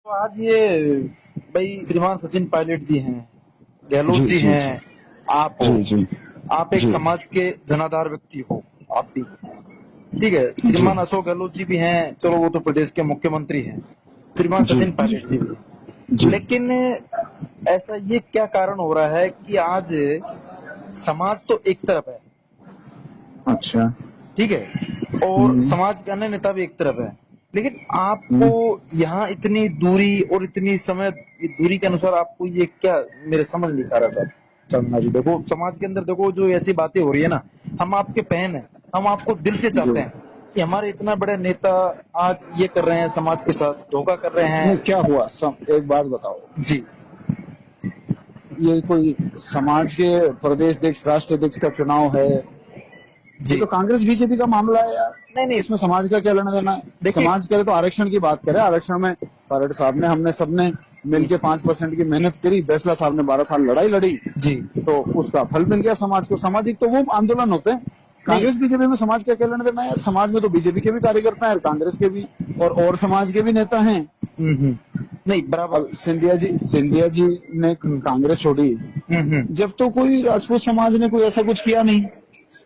तो आज ये भाई श्रीमान सचिन पायलट जी हैं, गहलोत जी जी हैं, आप हो, जी जी आप एक जी समाज के जनाधार व्यक्ति हो, आप भी ठीक है। जी श्रीमान अशोक गहलोत जी भी हैं, चलो वो तो प्रदेश के मुख्यमंत्री हैं। श्रीमान जी सचिन पायलट जी भी हैं। जी। लेकिन ऐसा ये क्या कारण हो रहा है कि आज समाज तो एक तरफ है, अच्छा। ठीक है, और हम्म समाज के अन्य नेता भी एक तरफ है, लेकिन आपको हम्म। यहाँ इतनी दूरी और इतनी समय दूरी के अनुसार आपको ये क्या, मेरे समझ नहीं आ रहा साहब चलना जी। देखो समाज के अंदर देखो जो ऐसी बातें हो रही है ना, हम आपके बहन हैं, हम आपको दिल से जी। चाहते हैं कि हमारे इतना बड़े नेता आज ये कर रहे हैं, समाज के साथ धोखा कर रहे नहीं, हैं। क्या हुआ? एक बात बताओ। जी ये कोई समाज के प्रदेश अध्यक्ष राष्ट्र अध्यक्ष का चुनाव है? ये जी। तो कांग्रेस बीजेपी का मामला है यार। नहीं नहीं, इसमें समाज का क्या लेना देना है? देखिए। समाज करे तो आरक्षण की बात करें। आरक्षण में पायलट साहब ने, हमने सबने मिलकर 5% की मेहनत करी। बैसला साहब ने 12 साल लड़ाई लड़ी, जी तो उसका फल मिल गया समाज को। सामाजिक तो वो आंदोलन होते हैं। नहीं। कांग्रेस बीजेपी में समाज का क्या लेना देना है यार? समाज में तो बीजेपी के भी कार्यकर्ता है, कांग्रेस के भी, और समाज के भी नेता हैं। नहीं बराबर। अब सिंधिया जी ने हम्म कांग्रेस छोड़ी हम्म। जब तो कोई राजपूत समाज ने कोई ऐसा कुछ किया नहीं।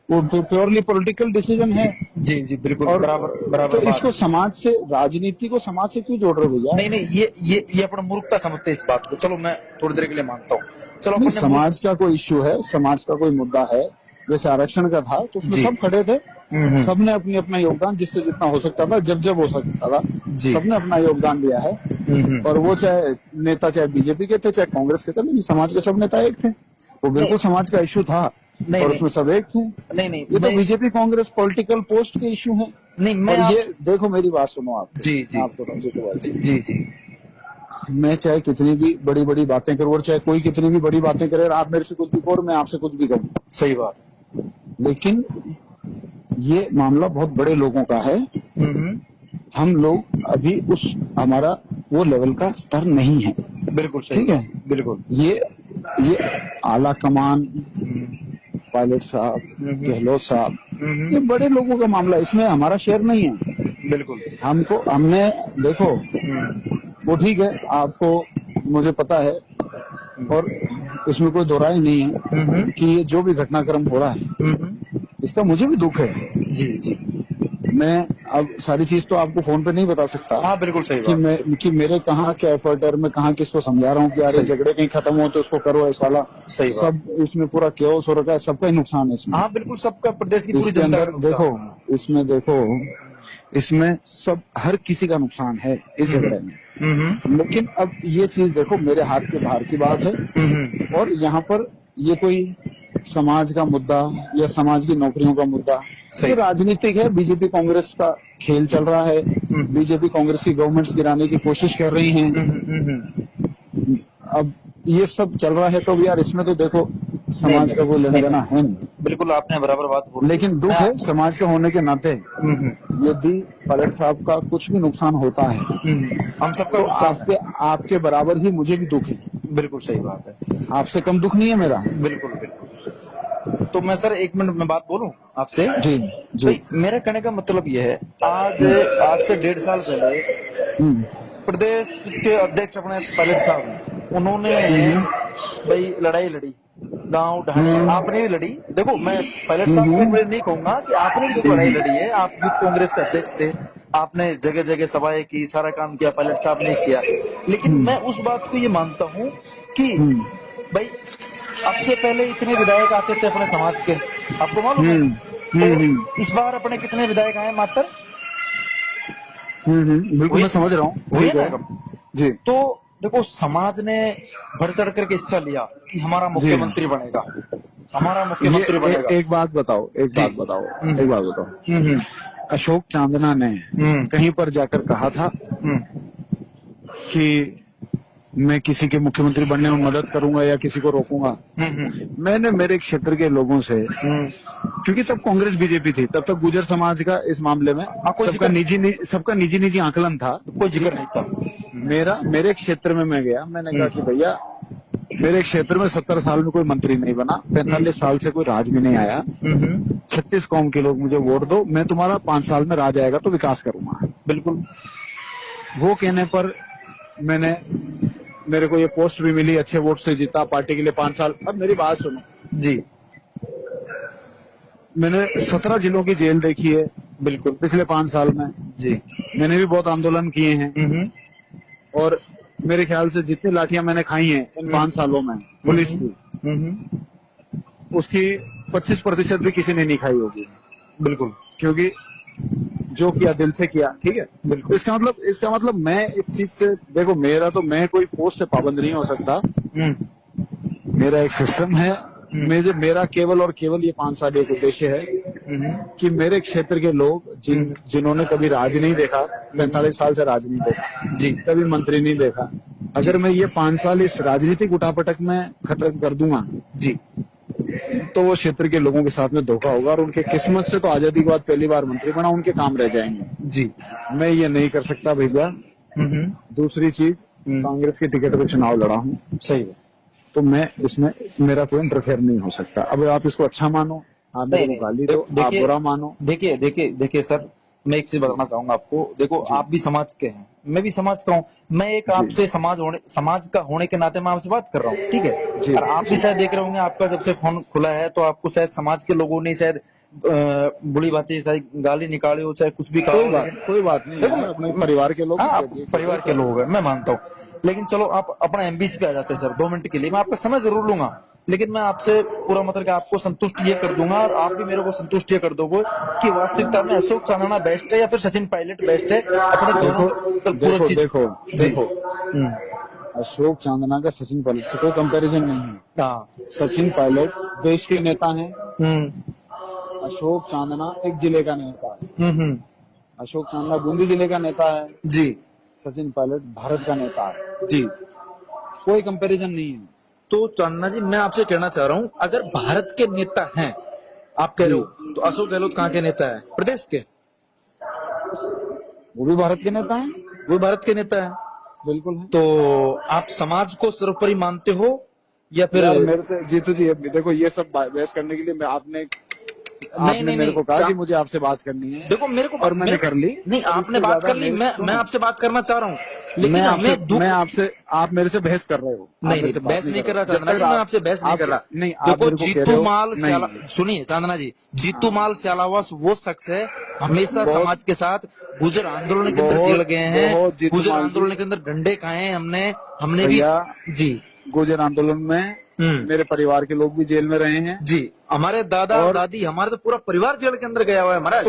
वो तो प्योरली पॉलिटिकल डिसीजन है। जी जी, बिल्कुल और बराबर तो बराबर बात। इसको समाज से, राजनीति को समाज से क्यों जोड़ रहे हो भैया? नहीं नहीं, ये अपना मूर्खता समझते हैं इस बात को। चलो मैं थोड़ी देर के लिए मानता हूँ, चलो नहीं, अपन ने मूर्ख। समाज का कोई इश्यू है, समाज का कोई मुद्दा है। जैसे आरक्षण का था तो उसमें जी। सब खड़े थे। हम्म। सबने अपनी अपना योगदान, जिससे जितना हो सकता था, जब जब हो सकता था, जी। सबने अपना योगदान दिया है। और वो चाहे नेता, चाहे बीजेपी के थे, चाहे कांग्रेस के थे, लेकिन समाज के सब नेता एक थे। वो नहीं बिल्कुल समाज का इश्यू था नहीं और नहीं उसमें सब एक थे। नहीं नहीं ये तो मैं बीजेपी कांग्रेस पॉलिटिकल पोस्ट के इश्यू हैं। नहीं मैं और आप। ये देखो, मेरी बात सुनो आपको। जी मैं जी आपको समझे बात, जी जी जी। मैं चाहे कितनी भी बड़ी बड़ी बातें करूं, और चाहे कोई कितनी भी बड़ी बातें करे, और आप मेरे से कुछ भी कहो और मैं आपसे कुछ भी कहूं, सही बात। लेकिन ये मामला बहुत बड़े लोगों का है। हम्म। हम लोग अभी हमारा वो लेवल का स्तर नहीं है। बिल्कुल सही ठीक बात, है। बिल्कुल। ये आला कमान, हम्म पायलट साहब, हम्म गहलोत साहब, हम्म। ये बड़े लोगों का मामला है, इसमें हमारा शेयर नहीं है। बिल्कुल। हमने देखो, हम्म वो ठीक है, आपको, मुझे पता है, और इसमें कोई दोहराई नहीं है हम्म कि ये जो भी घटनाक्रम हो रहा है, इसका मुझे भी दुख है। जी जी। मैं अब सारी चीज तो आपको फोन पे नहीं बता सकता हाँ बिल्कुल सही बात। कि मेरे कहाँ क्या एफर्ट है, और मैं कहाँ किसको समझा रहा हूँ कि यार ये सही झगड़े कहीं खत्म हो तो उसको करो ऐसा वाला। सही बात। सब इसमें पूरा केओस हो रखा है, सबका ही नुकसान है इसमें। हाँ बिल्कुल, सबका, प्रदेश की पूरी इसके जनता का अंदर नुकसान देखो, है। देखो, इसमें सब, हर किसी का नुकसान है इस झगड़े में। लेकिन अब ये चीज देखो, मेरे हाथ के बाहर की बात है। और यहाँ पर ये कोई समाज का मुद्दा या समाज की नौकरियों का मुद्दा, सही। ये राजनीतिक है। बीजेपी कांग्रेस का खेल चल रहा है। बीजेपी कांग्रेस की गवर्नमेंट्स गिराने की कोशिश कर रही हैं। अब ये सब चल रहा है, तो यार इसमें तो देखो, नहीं समाज का नहीं कोई लेना नहीं देना नहीं, है नहीं। बिल्कुल आपने बराबर बात बोली। लेकिन मैं दुख है समाज का होने के नाते, हम्म, यदि पायलट साहब का कुछ भी नुकसान होता है, हम सबका तो नुकसान है। आपके बराबर ही मुझे भी दुख है। बिल्कुल सही बात है। आपसे कम दुख नहीं है मेरा। बिल्कुल बिल्कुल। तो मैं सर एक मिनट में बात बोलूं आपसे। जी जी। भाई मेरे कहने का मतलब यह है, आज आज से 1.5 साल पहले हम्म प्रदेश के अध्यक्ष अपने पायलट साहब हैं, उन्होंने हम्म भाई लड़ाई लड़ी, गांव ढाणी हम्म आपने भी लड़ी। देखो मैं पायलट साहब को हम्म मैं नहीं कहूंगा कि आपने भी देखो लड़ाई लड़ी है, आप यूथ कांग्रेस के अध्यक्ष थे, आपने जगह जगह सभाएं की, सारा काम किया, पायलट साहब ने किया। लेकिन मैं उस बात को ये मानता हूं कि हम्म भाई अब से पहले इतने विधायक आते थे अपने समाज के, आपको मालूम है। और हम्म इस बार अपने कितने विधायक आए, मात्र बिल्कुल हुए मैं समझ रहा हूँ, हुए ठीक ना है। कम। जी तो देखो समाज ने बढ़ चढ़ करके हिस्सा लिया कि हमारा जी। मुख्यमंत्री बनेगा, हमारा ये मुख्यमंत्री बनेगा। एक बात बताओ, जी। एक बात बताओ। हम्म। अशोक चांदना ने हम्म कहीं पर जाकर कहा था हम्म कि मैं किसी के मुख्यमंत्री बनने में मदद करूंगा या किसी को रोकूंगा। मैंने मेरे क्षेत्र के लोगों से, हम्म। क्योंकि तब कांग्रेस बीजेपी थी, तब तक गुर्जर समाज का इस मामले में हाँ कोई जिक्र, सबका निजी निजी आकलन था। कोई जिक्र नहीं था। मेरे क्षेत्र में मैं गया, मैंने कहा कि भैया, मेरे क्षेत्र में 70 साल में कोई मंत्री नहीं बना, 45 साल से कोई राज में नहीं आया, 36 कौम के लोग मुझे वोट दो, मैं तुम्हारा 5 साल में राज आएगा तो विकास करूंगा। बिल्कुल। वो कहने पर मैंने मेरे को ये पोस्ट भी मिली, अच्छे वोट से जीता, पार्टी के लिए 5 साल। अब मेरी बात सुनो जी, मैंने 17 जिलों की जेल देखी है बिल्कुल पिछले 5 साल में। जी। मैंने भी बहुत आंदोलन किए हैं और मेरे ख्याल से जितनी लाठियां मैंने खाई हैं इन 5 सालों में पुलिस की, उसकी 25% भी किसी ने नहीं खाई होगी। बिल्कुल, क्योंकि जो किया दिल से किया, ठीक है। बिल्कुल। इसका मतलब मैं इस चीज से, देखो मैं कोई पोस्ट से पाबंद नहीं हो सकता। मेरा एक सिस्टम है। मेरा केवल और केवल ये 5 साल एक उद्देश्य है कि मेरे क्षेत्र के लोग जिन्होंने कभी राज नहीं देखा, 45 साल से राज नहीं देखा जी, कभी मंत्री नहीं देखा, अगर मैं ये 5 साल इस राजनीतिक उठापटक में खत्म कर दूंगा जी, तो वो क्षेत्र के लोगों के साथ में धोखा होगा और उनके किस्मत से तो आजादी के बाद पहली बार मंत्री बना, उनके काम रह जाएंगे। जी। मैं ये नहीं कर सकता भैया। दूसरी चीज, कांग्रेस की टिकट पे चुनाव लड़ा हूँ, सही है। तो मैं इसमें मेरा कोई इंटरफेयर नहीं हो सकता। अब आप इसको अच्छा मानो, आप मेरे को गाली दो, आप बुरा मानो। देखिए सर, मैं एक चीज बताना चाहूंगा आपको। देखो, आप भी समाज के हैं, मैं भी समाज का हूँ। मैं एक आपसे समाज का होने के नाते मैं आपसे बात कर रहा हूँ, ठीक है। और आप भी शायद देख रहे होंगे, आपका जब से फोन खुला है तो आपको शायद समाज के लोगों ने शायद बुरी बातें, चाहे गाली निकाले हो, चाहे कुछ भी कहा। कोई बात नहीं, अपने परिवार के लोग, हाँ, परिवार के लोग हैं, मैं मानता हूँ। लेकिन चलो, आप अपना एमबीसी पे आ जाते हैं सर। 2 मिनट के लिए मैं आपका समय जरूर लूंगा, लेकिन मैं आपसे पूरा मतलब कि आपको संतुष्ट ये कर दूंगा और आप भी मेरे को संतुष्ट ये कर दोगे कि वास्तविकता में अशोक चांदना बेस्ट है या फिर सचिन पायलट बेस्ट है। अपने दोनों देखो अशोक चांदना का सचिन पायलट से कोई कंपैरिजन नहीं है। हाँ, सचिन पायलट देश के नेता हैं, अशोक चांदना एक जिले का नेता है। अशोक चांदना बूंदी जिले का नेता है जी, सचिन पायलट भारत का नेता है जी। कोई कंपैरिजन नहीं है। तो चांदना जी, मैं आपसे कहना चाह रहा हूँ, अगर भारत के नेता हैं आप कह रहे हो, तो अशोक गहलोत कहाँ के नेता है? प्रदेश के। वो भी भारत के नेता हैं। वो भारत के नेता है, बिल्कुल है। तो आप समाज को सर्वोपरि मानते हो या फिर? यार मेरे से जीतू जी, देखो ये सब बहस करने के लिए आपने मेरे को कहा कि मुझे आपसे बात करनी है। देखो, मेरे को और मैंने कर ली। नहीं, आपने बात कर ली, मैं आपसे बात करना चाह रहा हूँ, लेकिन मैं आपसे, आप मेरे से बहस कर रहे हो। नहीं, बहस नहीं कर रहा चांदना जी, मैं आपसे बहस नहीं कर रहा। नहीं, देखो, जीतू माल सुनिए चांदना जी, जीतू माल स्यालावास वो शख्स है, हमेशा समाज के साथ गुजर आंदोलन के अंदर जड़ गए हैं, गुजर आंदोलन के अंदर डंडे खाए हैं हमने भी जी। गुजर आंदोलन में मेरे परिवार के लोग भी जेल में रहे हैं जी। हमारे दादा और दादी, हमारे तो पूरा परिवार जेल के अंदर गया हुआ है हमारा।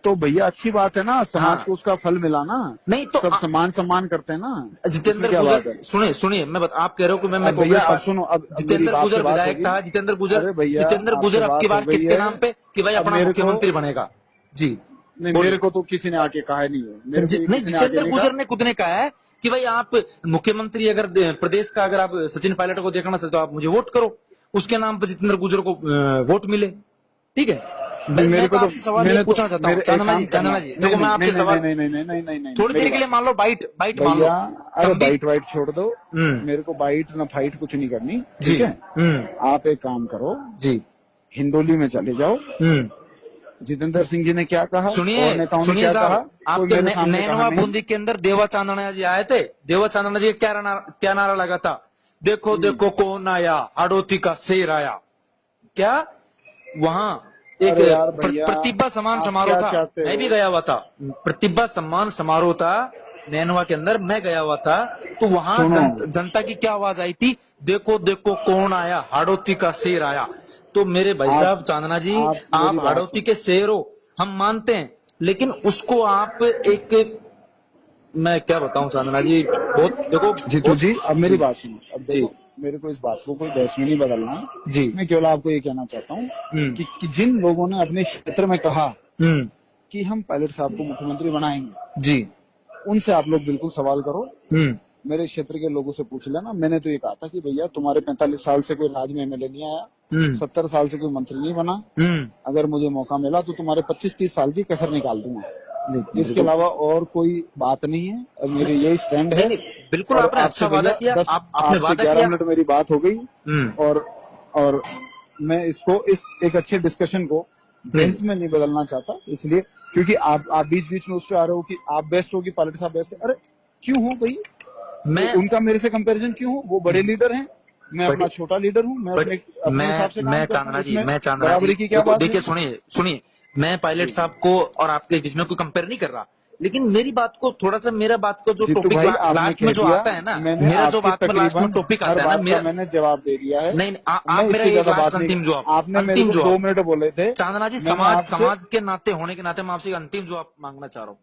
तो भैया अच्छी बात है ना, समाज को उसका फल मिला ना। नहीं तो सब सम्मान करते हैं ना। जितेंद्र गुजर, सुनिए आप कह रहे हो कि मैं भैया आप सुनो, अब जितेंद्र गुजर विधायक था, जितेंद्र गुजर अब की बार किसके नाम पे कि भाई अपना मुख्यमंत्री बनेगा? जी नहीं, मेरे को तो किसी ने आके कहा नहीं है। नहीं, जितेंद्र गुजर ने खुद ने कहा है कि भाई आप मुख्यमंत्री, अगर प्रदेश का अगर आप सचिन पायलट को देखना चाहते हो, आप मुझे वोट करो, उसके नाम पर जितेंद्र गुजर को वोट मिले, ठीक है। मैं तो आपसे सवाल ये पूछना चाहता हूँ चांदना जी, देखो मैं आपसे सवाल, नहीं, थोड़ी देर के लिए मान लो बाइट मान लो। अरे बाइट छोड़ दो, मेरे को बाइट ना फाइट कुछ नहीं करनी, ठीक है। आप एक काम करो जी, हिंदोली में चले जाओ। जितेंद्र सिंह जी ने क्या कहा, सुनिए साहब, आपके नैनवा बूंदी के अंदर देवा चांदना जी आए थे। देवा चांदना जी क्या नारा लगा था? देखो देखो कौन आया, हाड़ौती का शेर आया। क्या वहाँ एक प्रतिभा सम्मान समारोह था, मैं भी गया हुआ था। प्रतिभा सम्मान समारोह था नैनवा के अंदर, मैं गया हुआ था। तो वहाँ जनता की क्या आवाज आई थी? देखो देखो कौन आया, हाड़ौती का शेर आया। तो मेरे भाई साहब चांदना जी, आप हाड़ौती के शेर हो, हम मानते हैं, लेकिन उसको आप एक, मैं क्या बताऊं चांदना जी, बहुत देखो जीतू जी, अब मेरी बात सुनो। अब देखो, मेरे को इस बात को कोई बहस में नहीं बदलना जी। मैं केवल आपको ये कहना चाहता हूँ कि जिन लोगों ने अपने क्षेत्र में कहा कि हम पायलट साहब को मुख्यमंत्री बनाएंगे जी, उनसे आप लोग बिल्कुल सवाल करो। मेरे क्षेत्र के लोगों से पूछ लेना। मैंने तो ये कहा था कि भैया तुम्हारे 45 साल से कोई राज में एमएलए नहीं आया, 70 साल से कोई मंत्री नहीं बना, अगर मुझे मौका मिला तो तुम्हारे 25-30 साल की कसर निकाल दूंगा। इसके अलावा और कोई बात नहीं है, और मेरी यही स्टैंड है। बिल्कुल, आपने अच्छा वादा किया, आपने वादा किया। 11 मिनट मेरी बात हो गई, और मैं इसको एक अच्छे डिस्कशन को बहस में नहीं बदलना चाहता, इसलिए क्योंकि आप बीच बीच में उस पर आ रहे हो कि आप बेस्ट हो कि पायलट साहब बेस्ट है। अरे क्यों हो भाई, मैं उनका मेरे से कंपैरिजन क्यों हो? वो बड़े लीडर हैं, मैं अपना छोटा लीडर हूँ, मैं अपने हिसाब से काम करता हूं। चांदना जी, इसमें मैं चांदना बराबरी जी की क्या बात देखिए, है? सुनिए, मैं पायलट साहब को और आपके बीच में कोई कंपेयर नहीं कर रहा, लेकिन मेरी बात को थोड़ा सा, मेरा बात को जो जीतू टॉपिक भाई आपने लास्ट कह में जो दिया, आता है ना, मैंने मेरा जो आपकी बात में लास्ट में तकरीबन टॉपिक हर आता है ना बात का मेरा, मैंने जवाब दे दिया है। नहीं, मैं आप मेरा इससे एक ज्यादा लास्ट बात नहीं, अंतिम जवाब, आपने मेरे अंतिम को 2 जवाब, मिनट बोले थे। चांदना जी, मैंने आपसे समाज के नाते होने के नाते मैं आपसे एक अंतिम जवाब मांगना चाह रहा हूँ।